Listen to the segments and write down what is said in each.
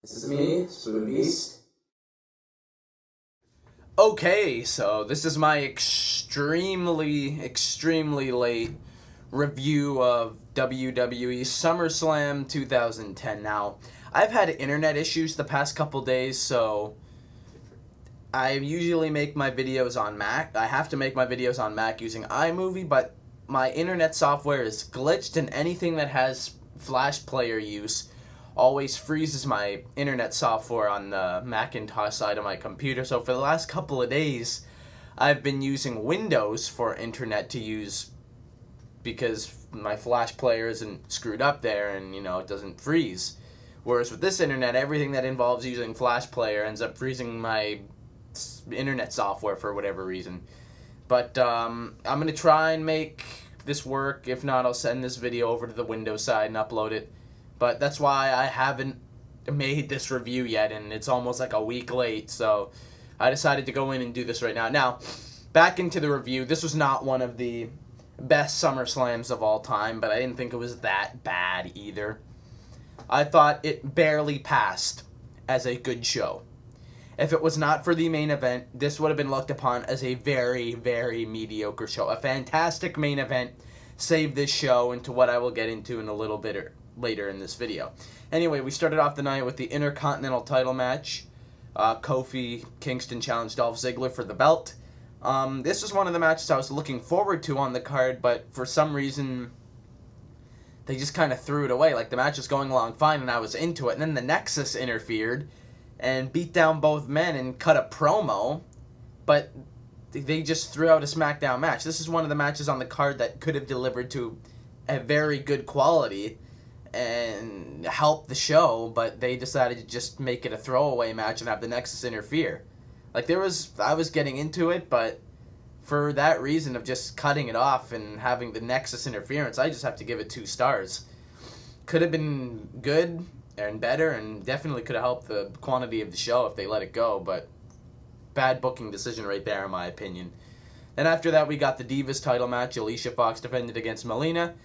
This is me, SpoodBeest's. Okay, so this is my extremely late review of WWE SummerSlam 2010. Now, I've had internet issues the past couple days, so I usually make my videos on Mac. I have to make my videos on Mac using iMovie, but my internet software is glitched, and anything that has Flash player use always freezes my internet software on the Macintosh side of my computer. So for the last couple of days, I've been using Windows for internet to use because my Flash player isn't screwed up there and, it doesn't freeze. Whereas with this internet, everything that involves using Flash player ends up freezing my internet software for whatever reason. But I'm going to try and make this work. If not, I'll send this video over to the Windows side and upload it. But that's why I haven't made this review yet, and it's almost like a week late, so I decided to go in and do this right now. Now, back into the review. This was not one of the best SummerSlams of all time, but I didn't think it was that bad either. I thought it barely passed as a good show. If it was not for the main event, this would have been looked upon as a very mediocre show. A fantastic main event saved this show into what I will get into in a little bit later in this video. Anyway, we started off the night with the Intercontinental title match. Kofi Kingston challenged Dolph Ziggler for the belt. This was one of the matches I was looking forward to on the card, but for some reason they just kind of threw it away. Like, the match was going along fine and I was into it, and then the Nexus interfered and beat down both men and cut a promo, but they just threw out a SmackDown match. This is one of the matches on the card that could have delivered to a very good quality and help the show, but they decided to just make it a throwaway match and have the Nexus interfere. Like, I was getting into it, but for that reason of just cutting it off and having the Nexus interference, I just have to give it 2 stars. Could have been good and better, and definitely could have helped the quantity of the show if they let it go, but bad booking decision right there, in my opinion. Then after that, we got the Divas title match. Alicia Fox defended against Melina.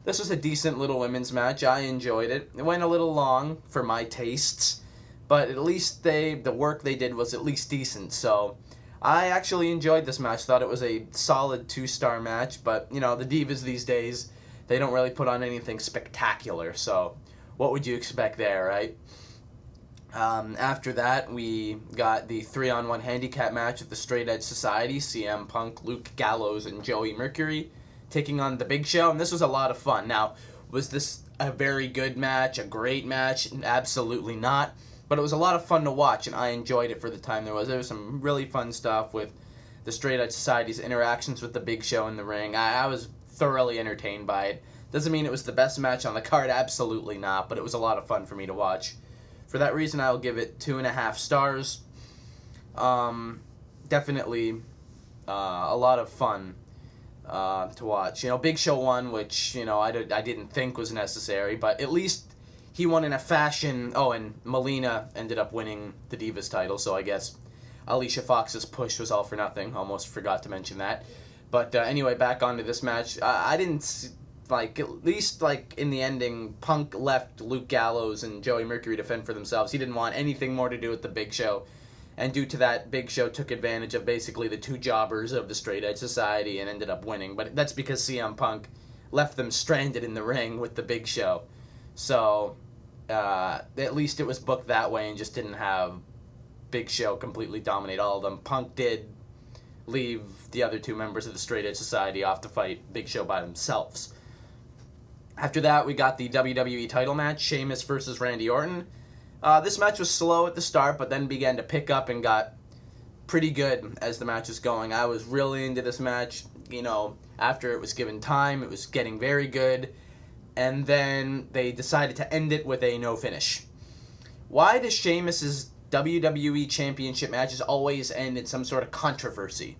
This was a decent little women's match. I enjoyed it. It went a little long for my tastes, but at least the work they did was at least decent. So I actually enjoyed this match. Thought it was a solid 2-star match, but the Divas these days, they don't really put on anything spectacular. So what would you expect there, right? After that, we got the 3-on-1 handicap match with the Straight Edge Society, CM Punk, Luke Gallows, and Joey Mercury, taking on the Big Show, and this was a lot of fun. Now, was this a very good match, a great match? Absolutely not, but it was a lot of fun to watch, and I enjoyed it for the time there was. There was some really fun stuff with the Straight Edge Society's interactions with the Big Show in the ring. I was thoroughly entertained by it. Doesn't mean it was the best match on the card, absolutely not, but it was a lot of fun for me to watch. For that reason, I'll give it 2.5 stars. Definitely a lot of fun to watch. Big Show won, which, I didn't think was necessary, but at least he won in a fashion. Oh, and Melina ended up winning the Divas title, so I guess Alicia Fox's push was all for nothing. Almost forgot to mention that. But anyway, back onto this match. I didn't, at least, in the ending, Punk left Luke Gallows and Joey Mercury to fend for themselves. He didn't want anything more to do with the Big Show. And due to that, Big Show took advantage of basically the 2 jobbers of the Straight Edge Society and ended up winning. But that's because CM Punk left them stranded in the ring with the Big Show. So, at least it was booked that way and just didn't have Big Show completely dominate all of them. Punk did leave the other 2 members of the Straight Edge Society off to fight Big Show by themselves. After that, we got the WWE title match, Sheamus versus Randy Orton. This match was slow at the start, but then began to pick up and got pretty good as the match was going. I was really into this match. After it was given time, it was getting very good. And then they decided to end it with a no finish. Why does Sheamus's WWE Championship matches always end in some sort of controversy?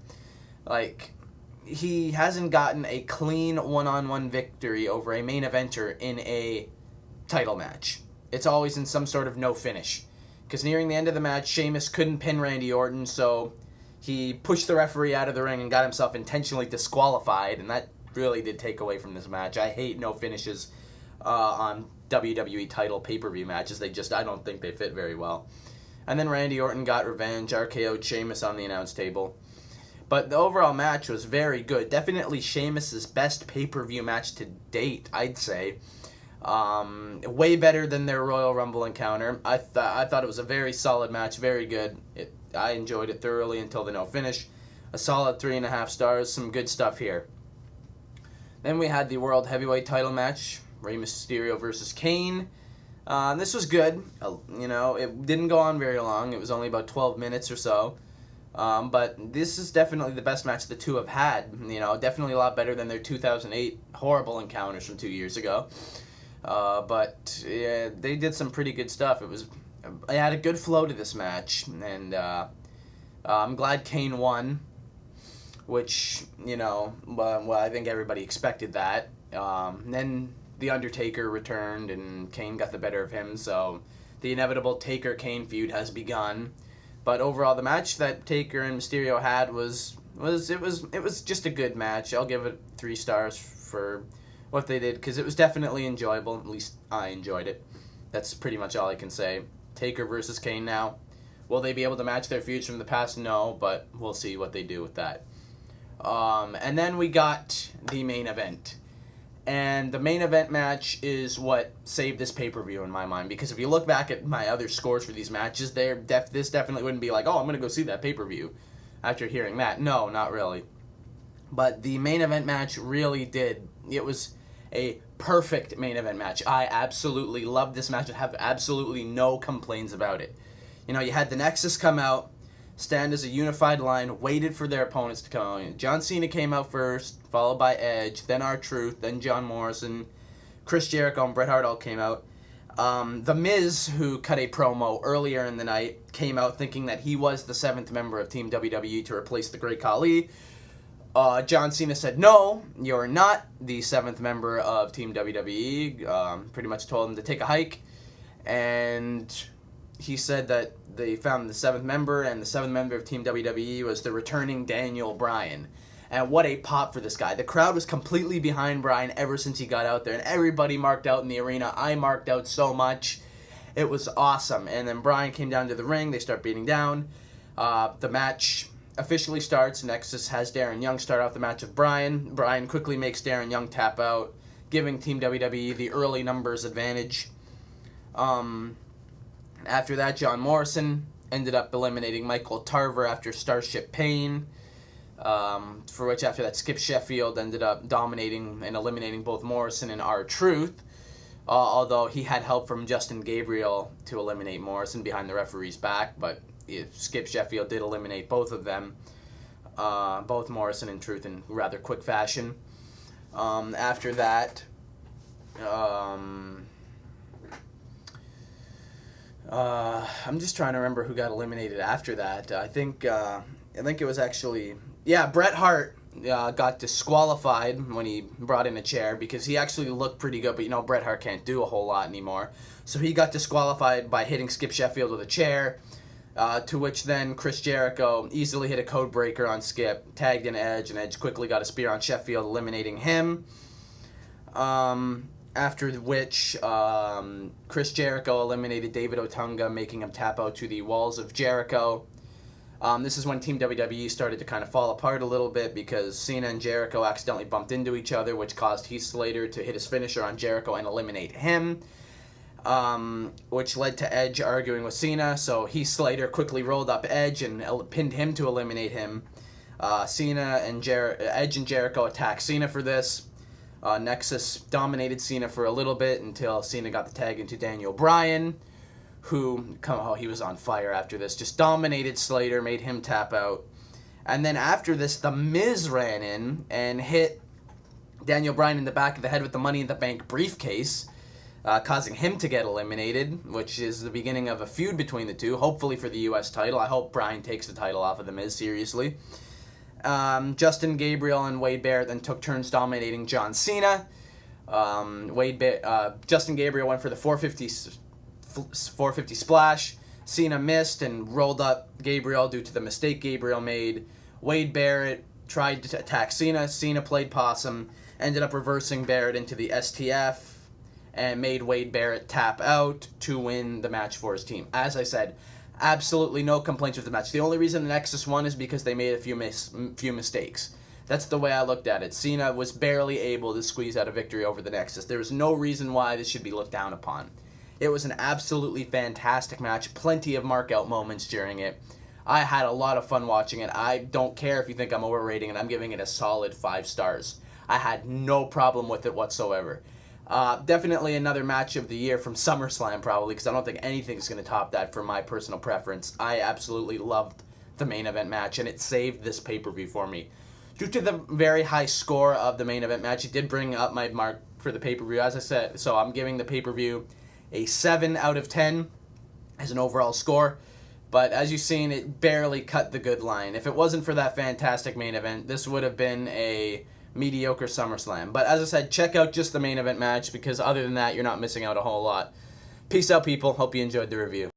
He hasn't gotten a clean one-on-one victory over a main eventer in a title match. It's always in some sort of no finish. Because nearing the end of the match, Sheamus couldn't pin Randy Orton, so he pushed the referee out of the ring and got himself intentionally disqualified, and that really did take away from this match. I hate no finishes. on WWE title pay-per-view matches. I don't think they fit very well. And then Randy Orton got revenge, RKO'd Sheamus on the announce table. But the overall match was very good. Definitely Sheamus's best pay-per-view match to date, I'd say. Way better than their Royal Rumble encounter. I thought it was a very solid match, very good. I enjoyed it thoroughly until the no finish. A solid 3.5 stars, some good stuff here. Then we had the World Heavyweight title match, Rey Mysterio versus Kane. This was good. It didn't go on very long. It was only about 12 minutes or so. But this is definitely the best match the two have had. Definitely a lot better than their 2008 horrible encounters from 2 years ago. But yeah, they did some pretty good stuff. I had a good flow to this match, and I'm glad Kane won, which, I think everybody expected that. Then The Undertaker returned, and Kane got the better of him, so the inevitable Taker-Kane feud has begun. But overall, the match that Taker and Mysterio had was just a good match. I'll give it 3 stars for what they did, because it was definitely enjoyable. At least I enjoyed it. That's pretty much all I can say. Taker versus Kane now. Will they be able to match their feuds from the past? No, but we'll see what they do with that. And then we got the main event. And the main event match is what saved this pay-per-view in my mind. Because if you look back at my other scores for these matches, this definitely wouldn't be like, oh, I'm going to go see that pay-per-view after hearing that. No, not really. But the main event match really did. It was a perfect main event match. I absolutely loved this match. I have absolutely no complaints about it. You had the Nexus come out, stand as a unified line, waited for their opponents to come out. John Cena came out first, followed by Edge, then R-Truth, then John Morrison, Chris Jericho, and Bret Hart all came out. The Miz, who cut a promo earlier in the night, came out thinking that he was the 7th member of Team WWE to replace the Great Khali. John Cena said, no, you're not the 7th member of Team WWE. Pretty much told him to take a hike. And he said that they found the 7th member, and the 7th member of Team WWE was the returning Daniel Bryan. And what a pop for this guy. The crowd was completely behind Bryan ever since he got out there, and everybody marked out in the arena. I marked out so much. It was awesome. And then Bryan came down to the ring. They start beating down. The match officially starts. Nexus has Darren Young start off the match with Bryan. Bryan quickly makes Darren Young tap out, giving Team WWE the early numbers advantage. After that, John Morrison ended up eliminating Michael Tarver after Starship Pain, for which after that Skip Sheffield ended up dominating and eliminating both Morrison and R-Truth, although he had help from Justin Gabriel to eliminate Morrison behind the referee's back, but Skip Sheffield did eliminate both of them, both Morrison and Truth, in rather quick fashion. After that, I'm just trying to remember who got eliminated after that. I think it was actually, Bret Hart got disqualified when he brought in a chair because he actually looked pretty good, but Bret Hart can't do a whole lot anymore. So he got disqualified by hitting Skip Sheffield with a chair, to which then Chris Jericho easily hit a code breaker on Skip, tagged in Edge, and Edge quickly got a spear on Sheffield, eliminating him. After which, Chris Jericho eliminated David Otunga, making him tap out to the walls of Jericho. This is when Team WWE started to kind of fall apart a little bit because Cena and Jericho accidentally bumped into each other, which caused Heath Slater to hit his finisher on Jericho and eliminate him, which led to Edge arguing with Cena. So Heath Slater quickly rolled up Edge and pinned him to eliminate him. Edge and Jericho attacked Cena for this. Nexus dominated Cena for a little bit until Cena got the tag into Daniel Bryan, who, he was on fire after this, just dominated Slater, made him tap out. And then after this, The Miz ran in and hit Daniel Bryan in the back of the head with the Money in the Bank briefcase, causing him to get eliminated, which is the beginning of a feud between the two, hopefully for the U.S. title. I hope Bryan takes the title off of The Miz, seriously. Justin Gabriel and Wade Barrett then took turns dominating John Cena. Justin Gabriel went for the 450 splash. Cena missed and rolled up Gabriel due to the mistake Gabriel made. Wade Barrett tried to attack Cena. Cena played possum, ended up reversing Barrett into the STF, and made Wade Barrett tap out to win the match for his team. As I said, absolutely no complaints with the match. The only reason the Nexus won is because they made a few mistakes. That's the way I looked at it. Cena was barely able to squeeze out a victory over the Nexus. There was no reason why this should be looked down upon. It was an absolutely fantastic match. Plenty of mark-out moments during it. I had a lot of fun watching it. I don't care if you think I'm overrating it. I'm giving it a solid 5 stars. I had no problem with it whatsoever. Definitely another match of the year from SummerSlam, probably, because I don't think anything's going to top that for my personal preference. I absolutely loved the main event match, and it saved this pay-per-view for me. Due to the very high score of the main event match, it did bring up my mark for the pay-per-view, as I said. So I'm giving the pay-per-view a 7 out of 10 as an overall score. But as you've seen, it barely cut the good line. If it wasn't for that fantastic main event, this would have been a mediocre SummerSlam. But as I said, check out just the main event match, because other than that, you're not missing out a whole lot. Peace out, people. Hope you enjoyed the review.